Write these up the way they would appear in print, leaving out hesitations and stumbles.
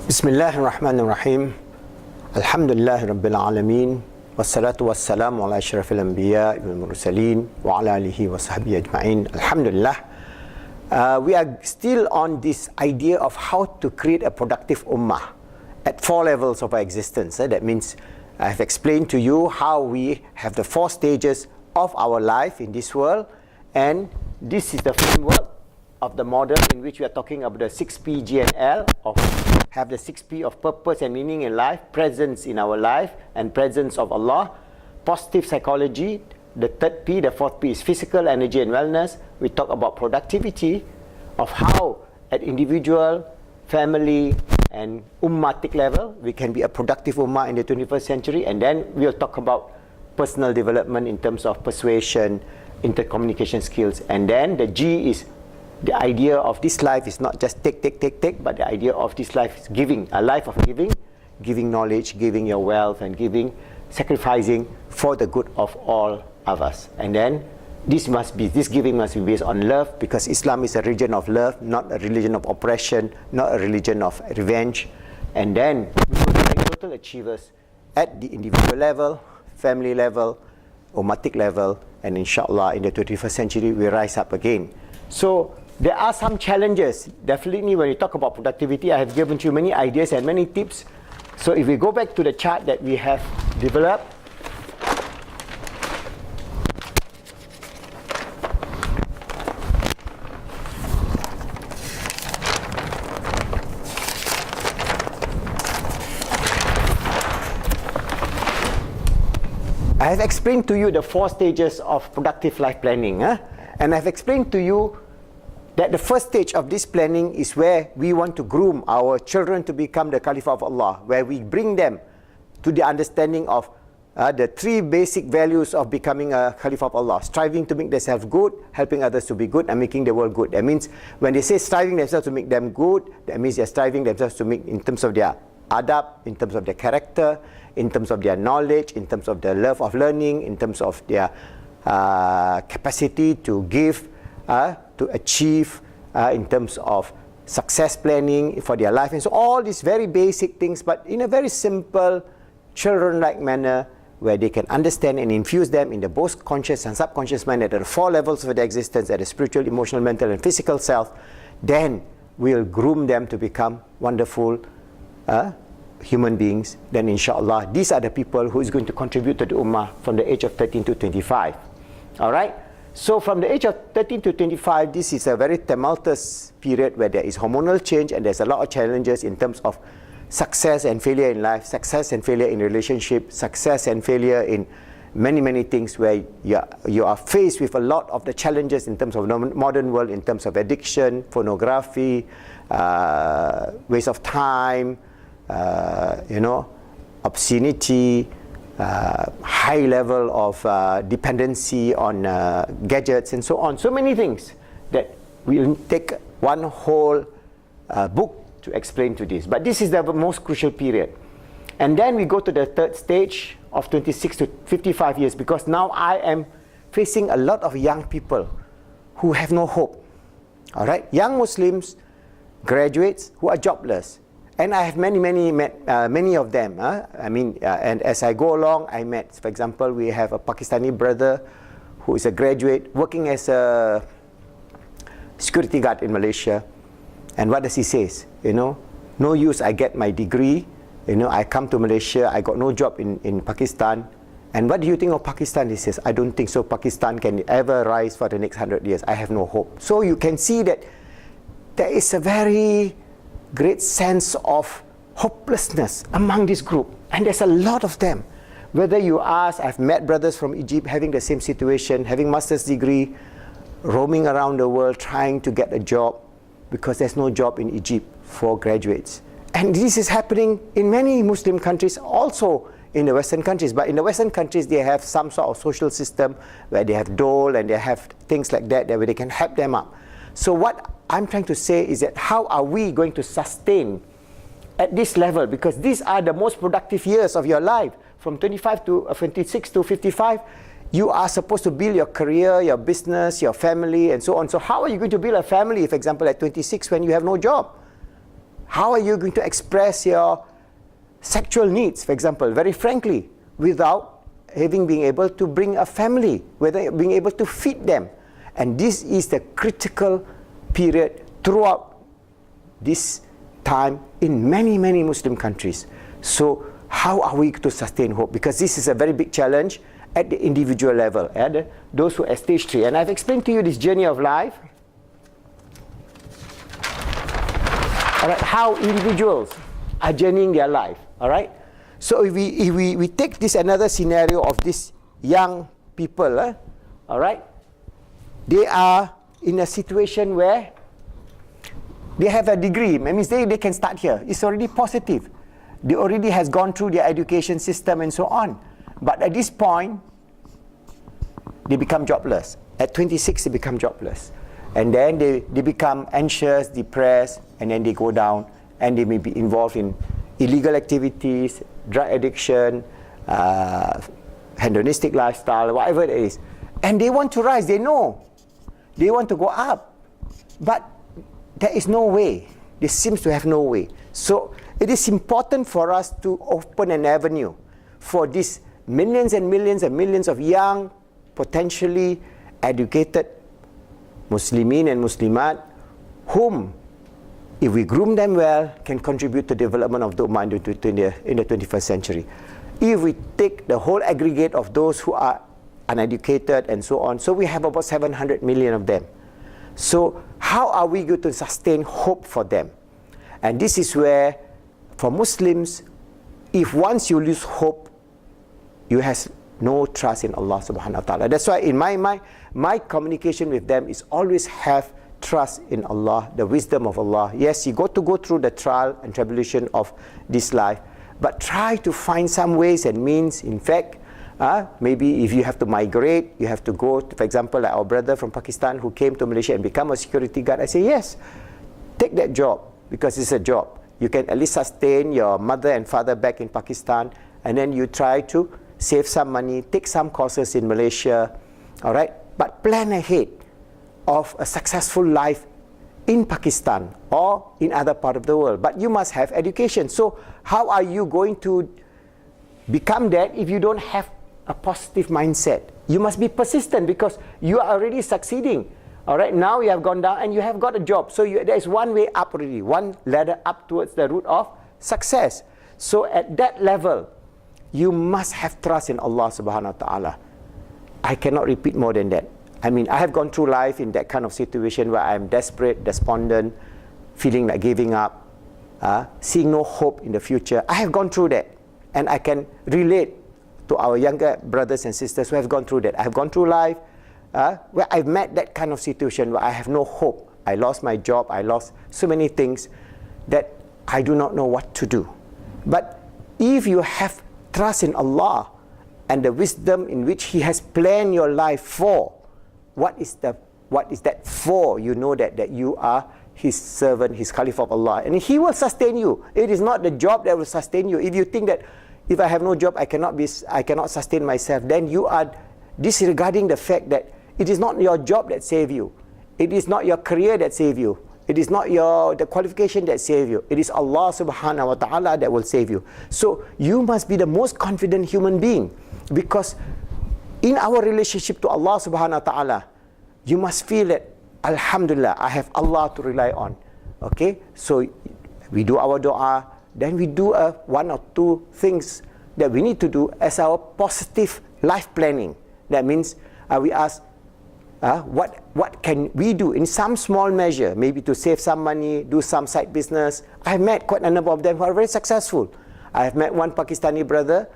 Bismillahir Rahmanir Rahim. Alhamdulillahi Rabbil Alameen. Wassalatu wassalamu ala asyrafil anbiya wal mursalin wa ala alihi wa sahbihi ajma'in. Alhamdulillah. We are still on this idea of how to create a productive ummah at 4 levels of our existence. That means I have explained to you how we have the 4 stages of our life in this world, and this is the framework of the model in which we are talking about the 6P, G and L, of have the 6P of purpose and meaning in life, presence in our life and presence of Allah, positive psychology, the 3rd P, the 4th P is physical energy and wellness. We talk about productivity, of how at individual, family and ummatic level we can be a productive ummah in the 21st century, and then we'll talk about personal development in terms of persuasion, intercommunication skills, and then the G is the idea of this life is not just take, but the idea of this life is giving, a life of giving knowledge, giving your wealth, and sacrificing for the good of all of us. And then this giving must be based on love, because Islam is a religion of love, not a religion of oppression, not a religion of revenge. And then we will be total achievers at the individual level, family level, ummatic level, and inshallah in the 21st century we rise up again. So there are some challenges. Definitely when we talk about productivity, I have given you many ideas and many tips. So if we go back to the chart that we have developed, I have explained to you the 4 stages of productive life planning. And I've explained to you that the first stage of this planning is where we want to groom our children to become the Caliph of Allah, where we bring them to the understanding of the 3 basic values of becoming a Caliph of Allah: striving to make themselves good, helping others to be good, and making the world good. That means when they say striving themselves to make them good, that means they're striving themselves to make in terms of their adab, in terms of their character, in terms of their knowledge, in terms of their love of learning, in terms of their capacity to give, to achieve, in terms of success planning for their life. And so all these very basic things, but in a very simple, children-like manner, where they can understand and infuse them in the both conscious and subconscious mind at the 4 levels of their existence, at the spiritual, emotional, mental and physical self. Then we'll groom them to become wonderful human beings. Then inshallah, these are the people who is going to contribute to the ummah from the age of 13 to 25. Alright? So from the age of 13 to 25, this is a very tumultuous period where there is hormonal change and there's a lot of challenges in terms of success and failure in life, success and failure in relationship, success and failure in many things, where you are faced with a lot of the challenges in terms of the modern world, in terms of addiction, pornography, waste of time, obscenity, high level of dependency on gadgets and so on. So many things that we'll take one whole book to explain to this. But this is the most crucial period. And then we go to the 3rd stage of 26 to 55 years, because now I am facing a lot of young people who have no hope. Alright? Young Muslims, graduates who are jobless. And I have many of them. And as I go along, I met, for example, we have a Pakistani brother who is a graduate working as a security guard in Malaysia. And what does he say? No use, I get my degree. I come to Malaysia, I got no job in Pakistan. And what do you think of Pakistan? He says, I don't think so. Pakistan can ever rise for the next 100 years. I have no hope. So you can see that there is a very great sense of hopelessness among this group, and there's a lot of them. Whether you ask, I've met brothers from Egypt having the same situation, having master's degree, roaming around the world trying to get a job, because there's no job in Egypt for graduates. And this is happening in many Muslim countries, also in the Western countries. But in the Western countries, they have some sort of social system where they have dole and they have things like that, where they can help them up. So what I'm trying to say is that how are we going to sustain at this level? Because these are the most productive years of your life. From 26 to 55, you are supposed to build your career, your business, your family, and so on. So how are you going to build a family, for example, at 26 when you have no job? How are you going to express your sexual needs, for example, very frankly, without being able to bring a family, without being able to feed them? And this is the critical period throughout this time in many, many Muslim countries. So how are we to sustain hope? Because this is a very big challenge at the individual level, those who are at stage 3. And I've explained to you this journey of life. All right, how individuals are journeying their life. All right. So if we take this another scenario of these young people, all right, they are in a situation where they have a degree. That means they can start here. It's already positive. They already has gone through their education system and so on. But at this point, they become jobless. At 26, they become jobless. And then they become anxious, depressed, and then they go down, and they may be involved in illegal activities, drug addiction, hedonistic lifestyle, whatever it is. And they want to rise. They know. They want to go up. But there is no way. There seems to have no way. So it is important for us to open an avenue for these millions and millions and millions of young, potentially educated Muslimin and Muslimat, whom, if we groom them well, can contribute to the development of the Ummah in the 21st century. If we take the whole aggregate of those who are uneducated and so on, so we have about 700 million of them. So how are we going to sustain hope for them? And this is where, for Muslims, if once you lose hope, you have no trust in Allah subhanahu wa ta'ala. That's why in my communication with them is always have trust in Allah, the wisdom of Allah. Yes, you got to go through the trial and tribulation of this life, but try to find some ways and means. In fact, maybe if you have to migrate, you have to go to, for example, like our brother from Pakistan who came to Malaysia and become a security guard. I say, yes, take that job, because it's a job. You can at least sustain your mother and father back in Pakistan, and then you try to save some money, take some courses in Malaysia, all right? But plan ahead of a successful life in Pakistan or in other part of the world. But you must have education. So how are you going to become that if you don't have a positive mindset? You must be persistent, because you are already succeeding. All right, now you have gone down and you have got a job. So there is one way up already, one ladder up towards the route of success. So at that level, you must have trust in Allah subhanahu wa ta'ala. I cannot repeat more than that. I mean, I have gone through life in that kind of situation where I am desperate, despondent, feeling like giving up, seeing no hope in the future. I have gone through that, and I can relate to our younger brothers and sisters who have gone through that. I have gone through life where I've met that kind of situation where I have no hope. I lost my job, I lost so many things that I do not know what to do. But if you have trust in Allah and the wisdom in which He has planned your life for, what is that for? You know that you are His servant, His Caliph of Allah, and He will sustain you. It is not the job that will sustain you. If you think that if I have no job, I cannot sustain myself, then you are disregarding the fact that it is not your job that saves you. It is not your career that saves you. It is not the qualification that saves you. It is Allah subhanahu wa ta'ala that will save you. So you must be the most confident human being, because in our relationship to Allah subhanahu wa ta'ala, you must feel that, Alhamdulillah, I have Allah to rely on. Okay? So we do our dua, then we do one or two things that we need to do as our positive life planning. That means we ask, what can we do in some small measure, maybe to save some money, do some side business. I've met quite a number of them who are very successful. I've met one Pakistani brother.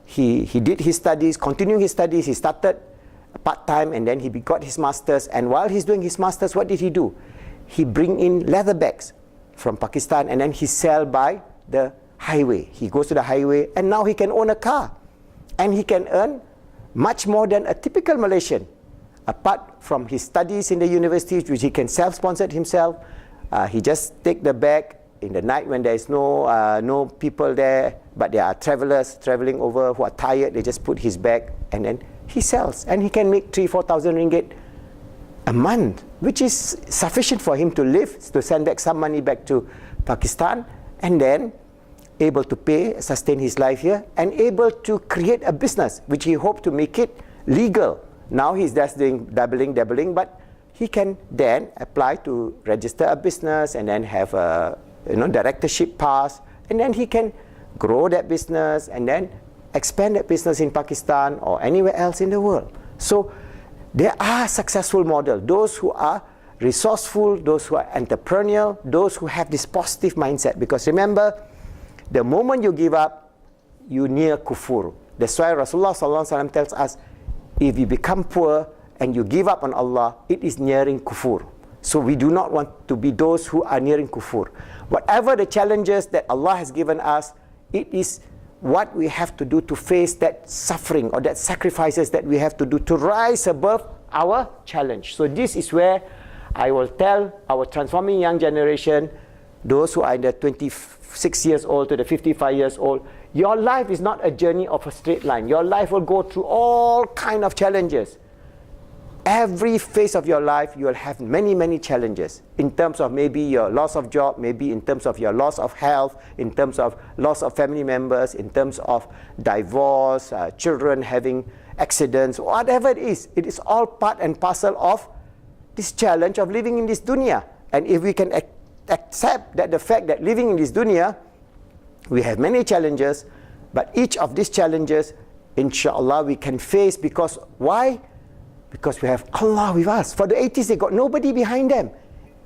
He did his studies, continuing his studies. He started part-time, and then he got his master's. And while he's doing his master's, what did he do? He bring in leather bags from Pakistan, and then he sell by the highway. He goes to the highway, and now he can own a car, and he can earn much more than a typical Malaysian. Apart from his studies in the university, which he can self-sponsor himself, he just take the bag in the night when there is no people there, but there are travelers traveling over who are tired. They just put his bag, and then he sells, and he can make 3,000-4,000 ringgit a month, which is sufficient for him to live, to send back some money back to Pakistan, and then able to pay, sustain his life here, and able to create a business which he hoped to make it legal. Now he's just doing dabbling, but he can then apply to register a business and then have a directorship pass, and then he can grow that business and then expand that business in Pakistan or anywhere else in the world. So there are successful models, those who are resourceful, those who are entrepreneurial, those who have this positive mindset. Because remember, the moment you give up, you near kufur. That's why Rasulullah SAW tells us, if you become poor and you give up on Allah, it is nearing kufur. So we do not want to be those who are nearing kufur. Whatever the challenges that Allah has given us, it is what we have to do to face that suffering or that sacrifices that we have to do to rise above our challenge. So this is where I will tell our transforming young generation, those who are in the 26 years old to the 55 years old, your life is not a journey of a straight line. Your life will go through all kind of challenges. Every phase of your life, you will have many, many challenges in terms of maybe your loss of job, maybe in terms of your loss of health, in terms of loss of family members, in terms of divorce, children having accidents, whatever it is all part and parcel of this challenge of living in this dunya. And if we can accept that the fact that living in this dunya, we have many challenges, but each of these challenges, inshallah, we can face. Because why? Because we have Allah with us. For the atheists, they got nobody behind them.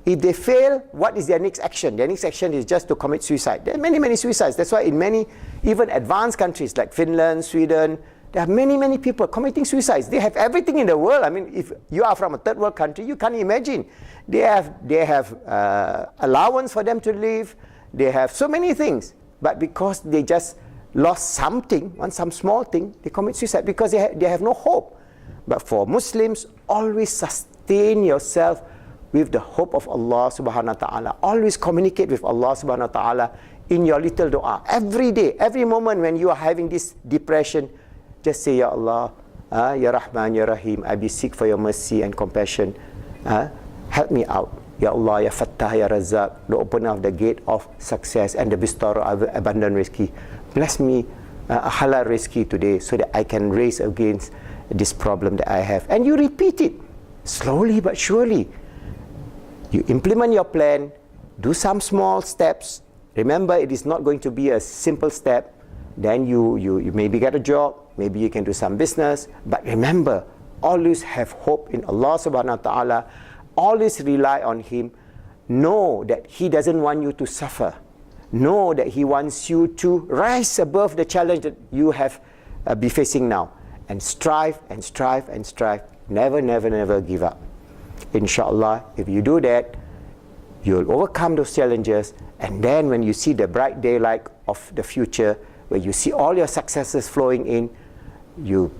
If they fail, what is their next action? Their next action is just to commit suicide. There are many, many suicides. That's why in many, even advanced countries like Finland, Sweden, there are many, many people committing suicides. They have everything in the world. I mean, if you are from a third world country, you can't imagine. They have allowance for them to live. They have so many things. But because they just lost something, some small thing, they commit suicide because they have no hope. But for Muslims, always sustain yourself with the hope of Allah subhanahu wa ta'ala. Always communicate with Allah subhanahu wa ta'ala in your little dua. Every day, every moment when you are having this depression, just say, Ya Allah, Ya Rahman, Ya Rahim, I beseech for your mercy and compassion. Help me out. Ya Allah, Ya Fattah, Ya Razzaq, the opener of the gate of success and the bestower of abundant rizki. Bless me a halal rizki today so that I can raise against this problem that I have. And you repeat it slowly but surely. You implement your plan, do some small steps. Remember, it is not going to be a simple step. Then you maybe get a job, maybe you can do some business. But remember, always have hope in Allah subhanahu wa ta'ala. Always rely on Him. Know that He doesn't want you to suffer. Know that He wants you to rise above the challenge that you have be facing now. And strive and strive and strive. Never, never, never give up. Inshallah, if you do that, you'll overcome those challenges. And then when you see the bright daylight of the future, where you see all your successes flowing in, you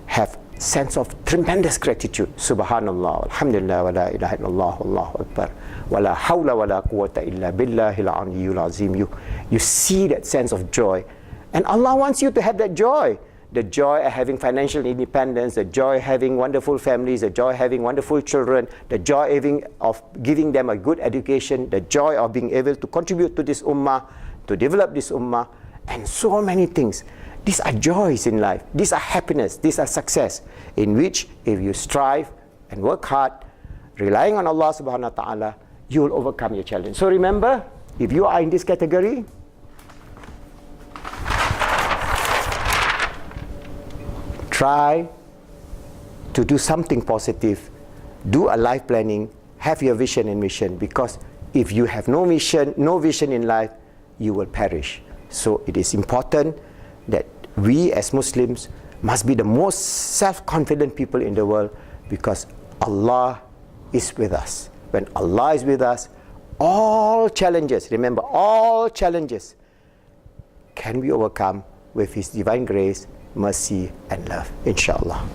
have sense of tremendous gratitude. Subhanallah, alhamdulillah, wa la ilaha illallah, wallahu akbar, wa la hawla wa la quwwata illa billahil aliyyul azim. You see that sense of joy. And Allah wants you to have that joy. The joy of having financial independence, the joy of having wonderful families, the joy of having wonderful children, the joy of giving them a good education, the joy of being able to contribute to this ummah, to develop this ummah, and so many things. These are joys in life. These are happiness. These are success, in which if you strive and work hard, relying on Allah subhanahu wa ta'ala, you will overcome your challenge. So remember, if you are in this category, try to do something positive, do a life planning, have your vision and mission, because if you have no vision in life, you will perish. So it is important that we as Muslims must be the most self-confident people in the world, because Allah is with us. When Allah is with us, all challenges, remember, all challenges can be overcome with His divine grace, mercy and love, inshallah.